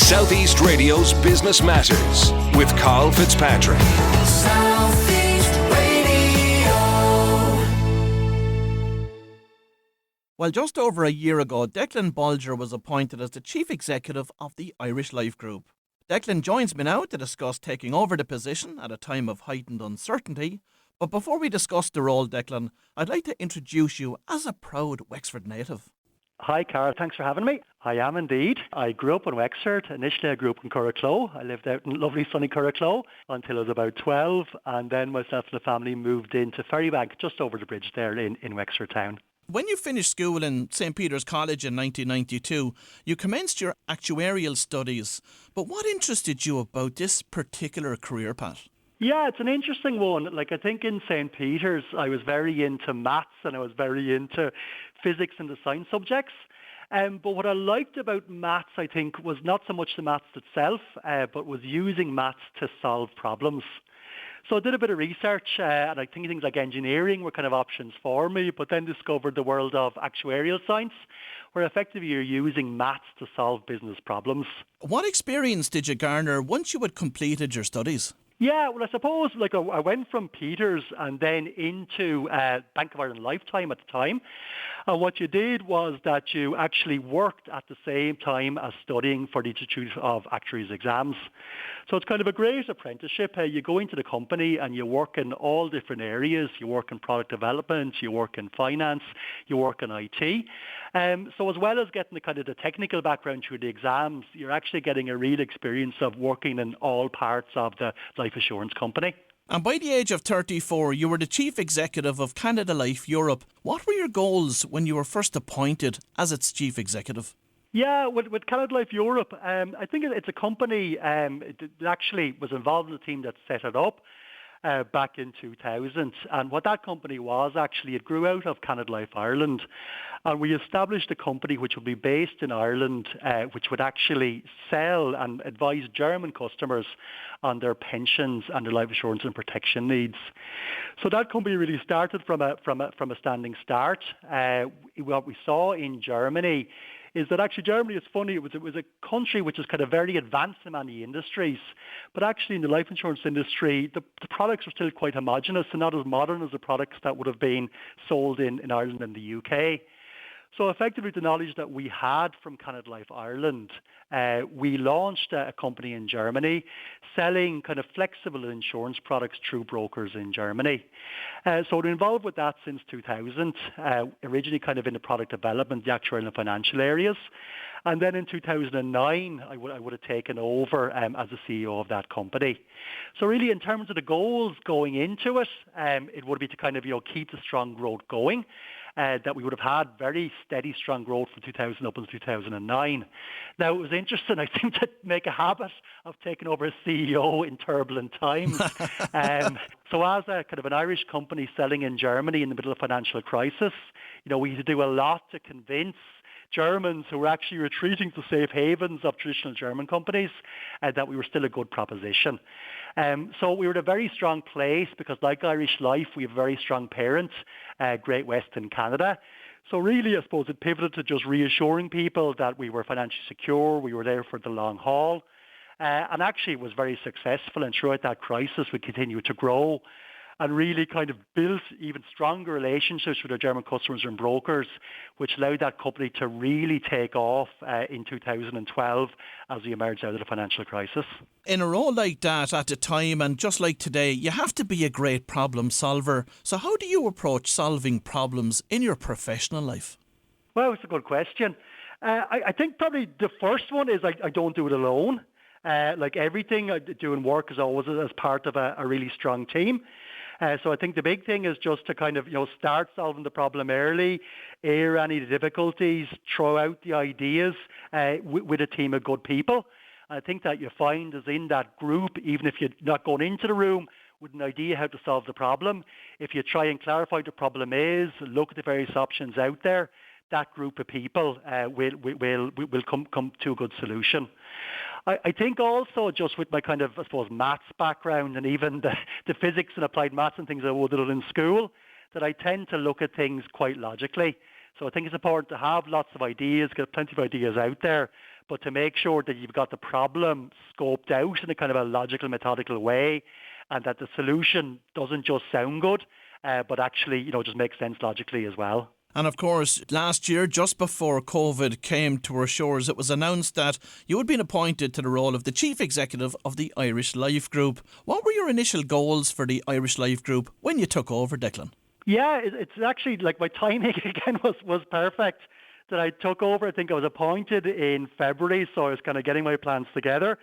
Southeast Radio's Business Matters with Carl Fitzpatrick. Southeast Radio. Well, just over a year ago, Declan Bolger was appointed as the Chief Executive of the Irish Life Group. Declan joins me now to discuss taking over the position at a time of heightened uncertainty. But before we discuss the role, Declan, I'd like to introduce you as a proud Wexford native. Hi, Carl. Thanks for having me. I am indeed. I grew up in Wexford. Initially, I grew up in Curracloe. I lived out in lovely sunny Curracloe until I was about 12, and then myself and the family moved into Ferrybank, just over the bridge there in Wexford town. When you finished school in St Peter's College in 1992, you commenced your actuarial studies. But what interested you about this particular career path? Yeah, it's an interesting one. Like, I think in St. Peter's, I was very into maths and I was very into physics and the science subjects. But what I liked about maths, I think, was not so much the maths itself, but was using maths to solve problems. So I did a bit of research, and I think things like engineering were kind of options for me, but then discovered the world of actuarial science, where effectively you're using maths to solve business problems. What experience did you garner once you had completed your studies? Yeah, well, I suppose I went from Peters and then into Bank of Ireland Lifetime at the time. And what you did was that you actually worked at the same time as studying for the Institute of Actuaries exams. So it's kind of a great apprenticeship. You go into the company and you work in all different areas. You work in product development, you work in finance, you work in IT. So as well as getting the kind of the technical background through the exams, you're actually getting a real experience of working in all parts of the life assurance company. And by the age of 34, you were the Chief Executive of Canada Life Europe. What were your goals when you were first appointed as its Chief Executive? Yeah, with Canada Life Europe, I think it's a company that actually was involved in the team that set it up back in 2000. And what that company was, actually, it grew out of Canada Life Ireland. And we established a company which would be based in Ireland, which would actually sell and advise German customers on their pensions and their life assurance and protection needs. So that company really started from a standing start. What we saw in Germany is that actually Germany is funny. It was a country which is kind of very advanced in many industries, but actually in the life insurance industry, the products are still quite homogenous and not as modern as the products that would have been sold in Ireland and the UK. So effectively, the knowledge that we had from Canada Life Ireland, we launched a company in Germany selling kind of flexible insurance products through brokers in Germany. So we're involved with that since 2000, originally kind of in the product development, the actuarial and financial areas. And then in 2009, I would have taken over as the CEO of that company. So really, in terms of the goals going into it, it would be to kind of keep the strong growth going. That we would have had very steady, strong growth from 2000 up until 2009. Now, it was interesting, I think, to make a habit of taking over as CEO in turbulent times. So as a kind of an Irish company selling in Germany in the middle of financial crisis, we had to do a lot to convince Germans who were actually retreating to safe havens of traditional German companies that we were still a good proposition. So we were in a very strong place because, like Irish Life, we have a very strong parent, Great Western Canada. So really, I suppose it pivoted to just reassuring people that we were financially secure, we were there for the long haul. And actually it was very successful, and throughout that crisis we continued to grow and really kind of built even stronger relationships with our German customers and brokers, which allowed that company to really take off in 2012 as we emerged out of the financial crisis. In a role like that at the time, and just like today, you have to be a great problem solver. So how do you approach solving problems in your professional life? Well, it's a good question. I think probably the first one is I don't do it alone. Like everything I do in work is always as part of a really strong team. So I think the big thing is just to kind of, start solving the problem early, air any difficulties, throw out the ideas with a team of good people. And I think that you find is in that group, even if you're not going into the room with an idea how to solve the problem, if you try and clarify what the problem is, look at the various options out there, that group of people will come to a good solution. I think also just with my kind of, I suppose, maths background and even the physics and applied maths and things I would have done in school, that I tend to look at things quite logically. So I think it's important to have lots of ideas, get plenty of ideas out there, but to make sure that you've got the problem scoped out in a kind of a logical, methodical way, and that the solution doesn't just sound good, but actually, just makes sense logically as well. And of course, last year, just before COVID came to our shores, it was announced that you had been appointed to the role of the Chief Executive of the Irish Life Group. What were your initial goals for the Irish Life Group when you took over, Declan? Yeah, it's actually like my timing again was perfect. That I took over, I think I was appointed in February, so I was kind of getting my plans together.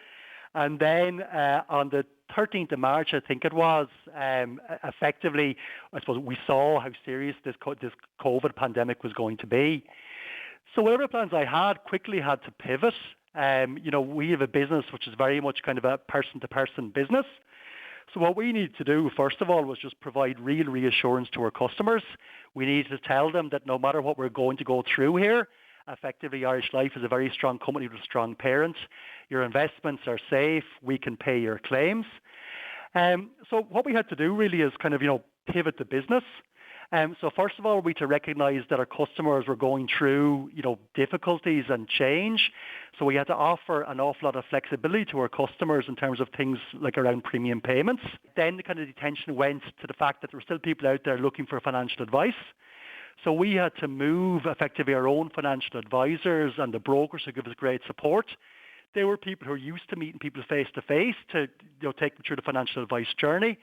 And then on the 13th of March, I think it was, effectively, I suppose we saw how serious this COVID pandemic was going to be. So whatever plans I had, quickly had to pivot. We have a business which is very much kind of a person-to-person business. So what we needed to do, first of all, was just provide real reassurance to our customers. We needed to tell them that no matter what we're going to go through here, effectively Irish Life is a very strong company with strong parents. Your investments are safe. We can pay your claims. So what we had to do really is kind of, pivot the business. So first of all, we had to recognise that our customers were going through, difficulties and change. So we had to offer an awful lot of flexibility to our customers in terms of things like around premium payments. Then the kind of attention went to the fact that there were still people out there looking for financial advice. So we had to move effectively our own financial advisors and the brokers who give us great support. They were people who are used to meeting people face to face to take them through the financial advice journey.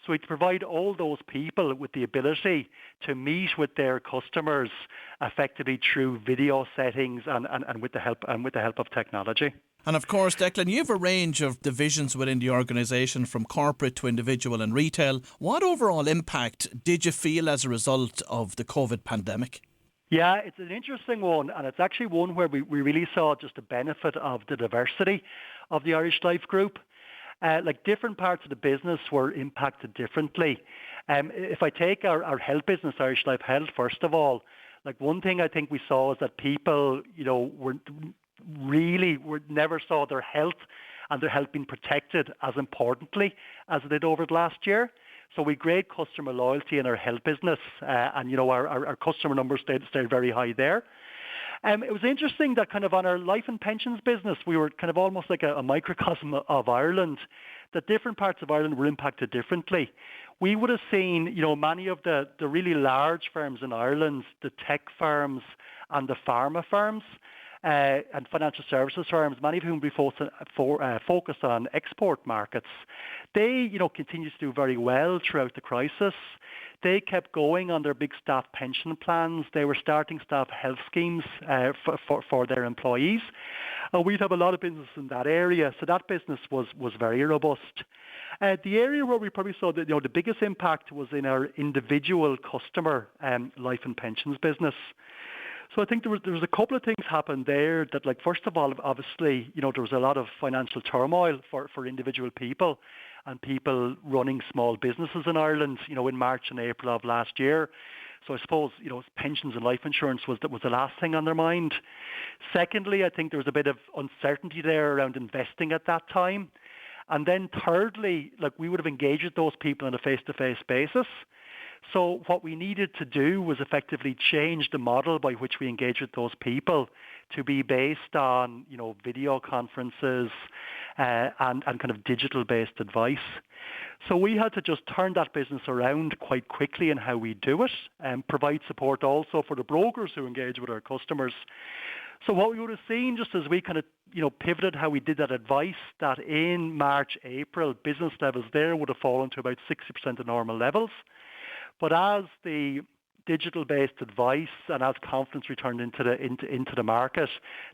So we provide all those people with the ability to meet with their customers effectively through video settings and with the help of technology. And of course, Declan, you have a range of divisions within the organisation, from corporate to individual and retail. What overall impact did you feel as a result of the COVID pandemic? Yeah, it's an interesting one, and it's actually one where we really saw just the benefit of the diversity of the Irish Life Group. Like different parts of the business were impacted differently. If I take our health business, Irish Life Health, first of all, like one thing I think we saw is that people, never saw their health and their health being protected as importantly as it did over the last year. So we great customer loyalty in our health business, and our customer numbers stayed very high there. It was interesting that kind of on our life and pensions business, we were kind of almost like a microcosm of Ireland, that different parts of Ireland were impacted differently. We would have seen, many of the really large firms in Ireland, the tech firms and the pharma firms, and financial services firms, many of whom we focused on export markets. They, continued to do very well throughout the crisis. They kept going on their big staff pension plans. They were starting staff health schemes for their employees. We'd have a lot of business in that area, so that business was very robust. The area where we probably saw the biggest impact was in our individual customer life and pensions business. So I think there was a couple of things happened there that, like, first of all, obviously, there was a lot of financial turmoil for individual people and people running small businesses in Ireland, in March and April of last year. So I suppose, pensions and life insurance was the last thing on their mind. Secondly, I think there was a bit of uncertainty there around investing at that time. And then thirdly, we would have engaged with those people on a face-to-face basis. So what we needed to do was effectively change the model by which we engage with those people to be based on, video conferences and kind of digital-based advice. So we had to just turn that business around quite quickly in how we do it, and provide support also for the brokers who engage with our customers. So what we would have seen, just as we kind of, pivoted how we did that advice, that in March, April, business levels there would have fallen to about 60% of normal levels. But as the digital-based advice and as confidence returned into the market,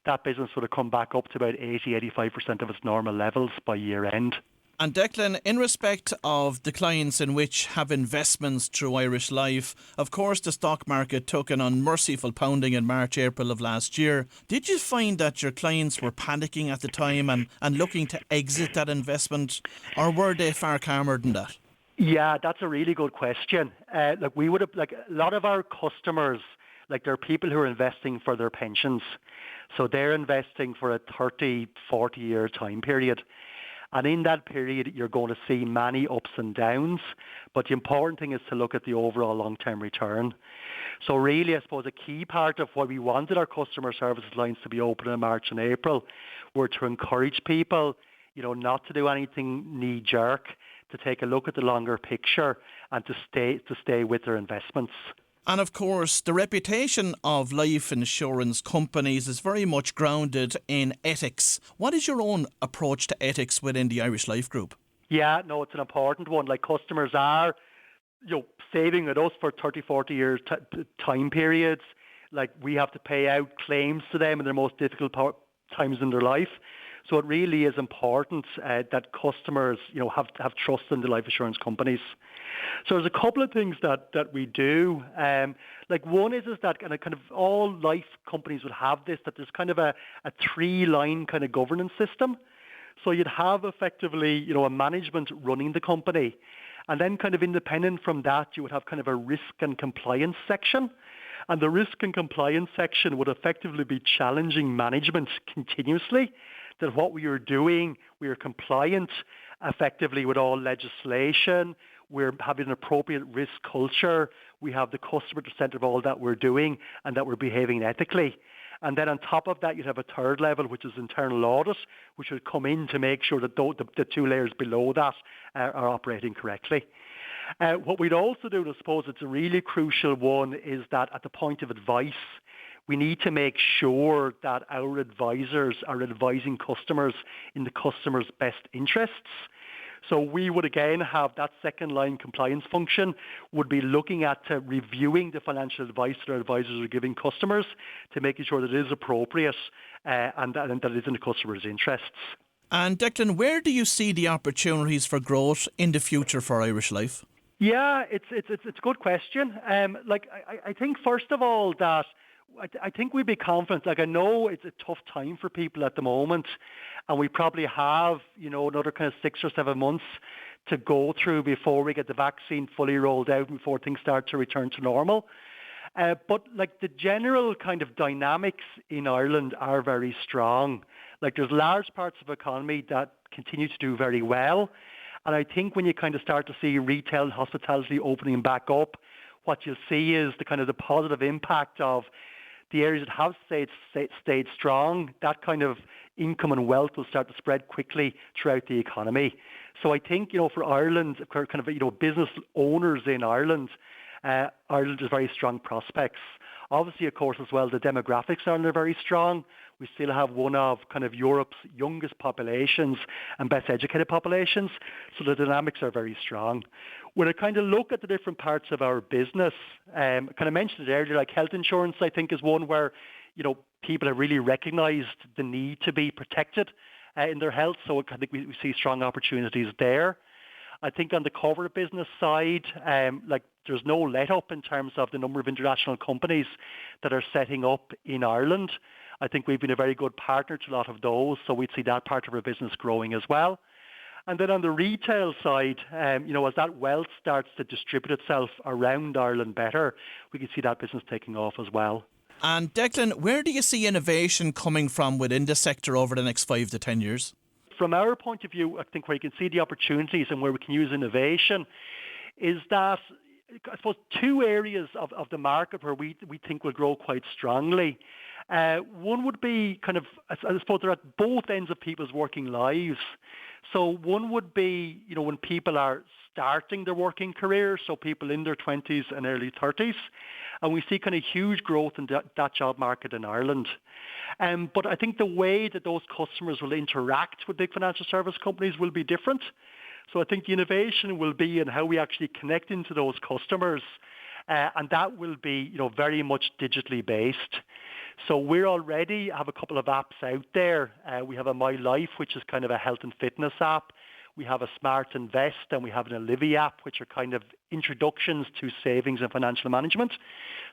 that business would have come back up to about 85% of its normal levels by year end. And Declan, in respect of the clients in which have investments through Irish Life, of course the stock market took an unmerciful pounding in March, April of last year. Did you find that your clients were panicking at the time and looking to exit that investment, or were they far calmer than that? Yeah, that's a really good question. We would have, a lot of our customers, there are people who are investing for their pensions. So they're investing for a 30, 40-year time period. And in that period, you're going to see many ups and downs. But the important thing is to look at the overall long-term return. So really, I suppose a key part of why we wanted our customer services lines to be open in March and April were to encourage people, not to do anything knee-jerk, to take a look at the longer picture and to stay with their investments. And of course, the reputation of life insurance companies is very much grounded in ethics. What is your own approach to ethics within the Irish Life Group? Yeah, no, it's an important one. Like, customers are, saving with us for 30, 40 years time periods. Like, we have to pay out claims to them in their most difficult times in their life. So it really is important that customers, have trust in the life insurance companies. So there's a couple of things that we do. One is that kind of all life companies would have this, that there's kind of a three-line kind of governance system. So you'd have effectively, a management running the company. And then kind of independent from that, you would have kind of a risk and compliance section. And the risk and compliance section would effectively be challenging management continuously, that what we are doing, we are compliant effectively with all legislation, we're having an appropriate risk culture, we have the customer at the centre of all that we're doing, and that we're behaving ethically. And then on top of that, you'd have a third level, which is internal audit, which would come in to make sure that the two layers below that are operating correctly. What we'd also do, and I suppose it's a really crucial one, is that at the point of advice, we need to make sure that our advisors are advising customers in the customer's best interests. So we would again have that second line compliance function, would be looking at reviewing the financial advice that our advisors are giving customers to making sure that it is appropriate and that it is in the customer's interests. And Declan, where do you see the opportunities for growth in the future for Irish Life? Yeah, it's a good question. I think first of all that I think we'd be confident. Like, I know it's a tough time for people at the moment, and we probably have, another kind of 6 or 7 months to go through before we get the vaccine fully rolled out, before things start to return to normal. But like, the general kind of dynamics in Ireland are very strong. Like, there's large parts of the economy that continue to do very well. And I think when you kind of start to see retail and hospitality opening back up, what you'll see is the kind of the positive impact of the areas that have stayed strong. That kind of income and wealth will start to spread quickly throughout the economy. So I think, for Ireland, kind of, business owners in Ireland, Ireland has very strong prospects. Obviously, of course, as well, the demographics are very strong. We still have one of kind of Europe's youngest populations and best educated populations. So the dynamics are very strong. When I kind of look at the different parts of our business, kind of mentioned it earlier, like health insurance, I think is one where, people have really recognised the need to be protected in their health. So I think we see strong opportunities there. I think on the corporate business side, there's no let-up in terms of the number of international companies that are setting up in Ireland. I think we've been a very good partner to a lot of those, so we'd see that part of our business growing as well. And then on the retail side, as that wealth starts to distribute itself around Ireland better, we can see that business taking off as well. And Declan, where do you see innovation coming from within the sector over the next 5 to 10 years? From our point of view, I think where you can see the opportunities and where we can use innovation is that, I suppose, two areas of the market where we think will grow quite strongly. One would be kind of, I suppose, they're at both ends of people's working lives. So one would be, when people are starting their working career, so people in their 20s and early 30s. And we see kind of huge growth in that job market in Ireland. But I think the way that those customers will interact with big financial service companies will be different. So I think the innovation will be in how we actually connect into those customers. And that will be, very much digitally based. So we already have a couple of apps out there. We have a My Life, which is kind of a health and fitness app. We have a Smart Invest, and we have an Olivia app, which are kind of introductions to savings and financial management.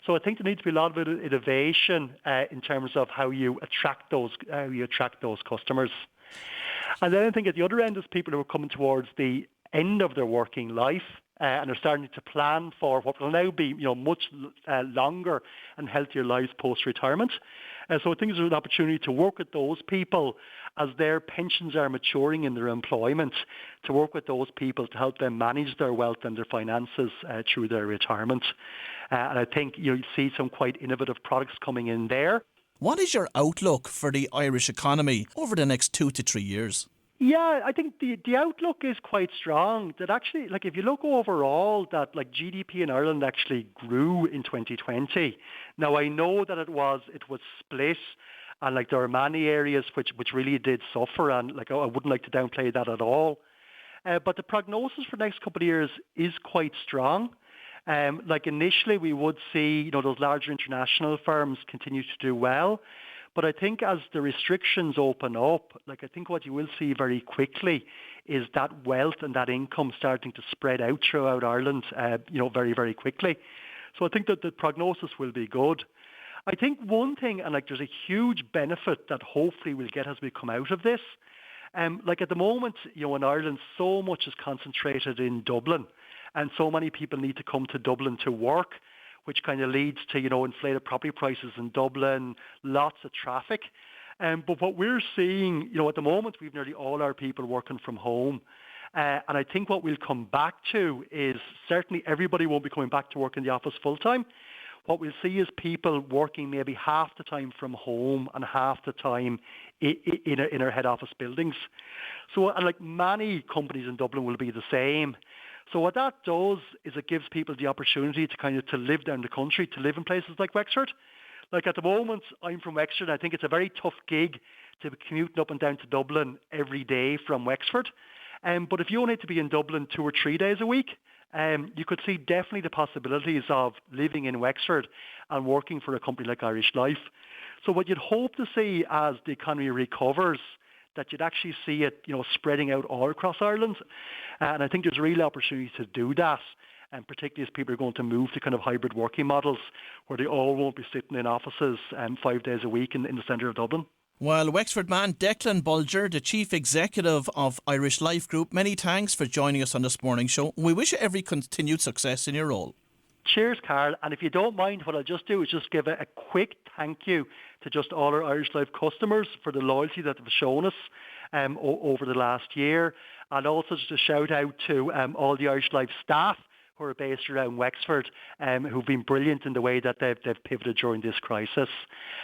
So I think there needs to be a lot of innovation in terms of how you attract those customers. And then I think at the other end is people who are coming towards the end of their working life and are starting to plan for what will now be, much longer and healthier lives post-retirement. So I think there's an opportunity to work with those people as their pensions are maturing in their employment, to work with those people to help them manage their wealth and their finances through their retirement. And I think you'll see some quite innovative products coming in there. What is your outlook for the Irish economy over the next 2 to 3 years? Yeah, I think the outlook is quite strong. That actually, like if you look overall, that like GDP in Ireland actually grew in 2020. Now I know that it was split, and like there are many areas which really did suffer, and like I wouldn't like to downplay that at all. But the prognosis for the next couple of years is quite strong. Like initially we would see, those larger international firms continue to do well. But I think as the restrictions open up, like I think what you will see very quickly is that wealth and that income starting to spread out throughout Ireland, very, very quickly. So I think that the prognosis will be good. I think one thing, and like there's a huge benefit that hopefully we'll get as we come out of this. Like at the moment, in Ireland, so much is concentrated in Dublin, and so many people need to come to Dublin to work, which kind of leads to, inflated property prices in Dublin, lots of traffic. But what we're seeing, at the moment, we've nearly all our people working from home. And I think what we'll come back to is certainly everybody won't be coming back to work in the office full time. What we'll see is people working maybe half the time from home and half the time in our head office buildings. So, and like many companies in Dublin will be the same. So what that does is it gives people the opportunity to live down the country, to live in places like Wexford. Like at the moment, I'm from Wexford. I think it's a very tough gig to be commuting up and down to Dublin every day from Wexford. But if you only need to be in Dublin 2 or 3 days a week, you could see definitely the possibilities of living in Wexford and working for a company like Irish Life. So what you'd hope to see as the economy recovers, that you'd actually see it, spreading out all across Ireland. And I think there's a real opportunity to do that, and particularly as people are going to move to kind of hybrid working models where they all won't be sitting in offices 5 days a week in the centre of Dublin. Well, Wexford man Declan Bolger, the Chief Executive of Irish Life Group, many thanks for joining us on this morning's show. We wish you every continued success in your role. Cheers, Carl. And if you don't mind, what I'll just do is just give a quick thank you to just all our Irish Life customers for the loyalty that they've shown us over the last year. And also just a shout out to all the Irish Life staff who are based around Wexford, who've been brilliant in the way that they've pivoted during this crisis.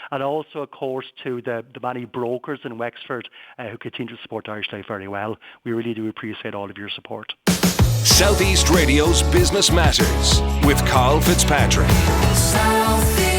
And also, of course, to the many brokers in Wexford who continue to support Irish Life very well. We really do appreciate all of your support. Southeast Radio's Business Matters with Carl Fitzpatrick. Southeast.